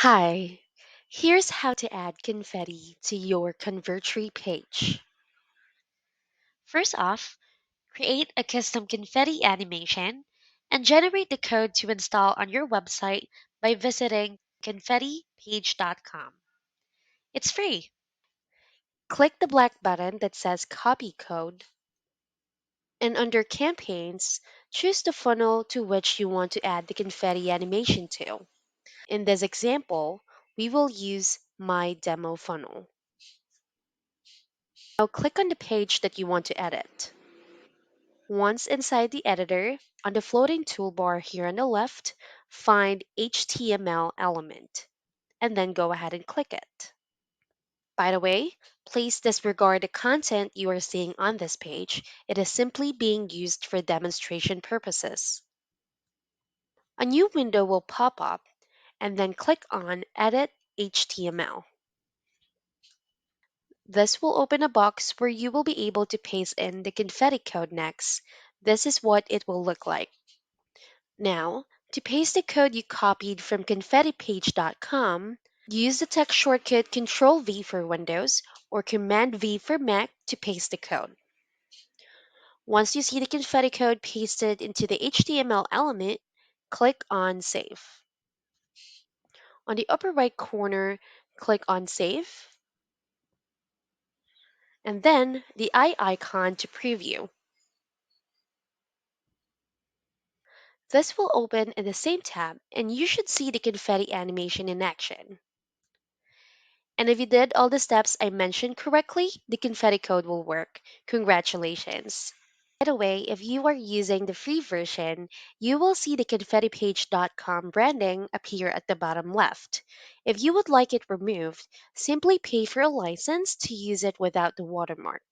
Hi, here's how to add confetti to your Convertri page. First off, create a custom confetti animation and generate the code to install on your website by visiting ConfettiPage.com. It's free. Click the black button that says Copy Code, and under Campaigns, choose the funnel to which you want to add the confetti animation to. In this example, we will use My Demo Funnel. Now click on the page that you want to edit. Once inside the editor, on the floating toolbar here on the left, find HTML element, and then go ahead and click it. By the way, please disregard the content you are seeing on this page. It is simply being used for demonstration purposes. A new window will pop up, and then click on Edit HTML. This will open a box where you will be able to paste in the confetti code next. This is what it will look like. Now, to paste the code you copied from ConfettiPage.com, use the text shortcut Control V for Windows or Command V for Mac to paste the code. Once you see the confetti code pasted into the HTML element, click on Save. On the upper right corner, click on Save, and then the eye icon to preview. This will open in the same tab, and you should see the confetti animation in action. And if you did all the steps I mentioned correctly, the confetti code will work. Congratulations! By the way, if you are using the free version, you will see the ConfettiPage.com branding appear at the bottom left. If you would like it removed, simply pay for a license to use it without the watermark.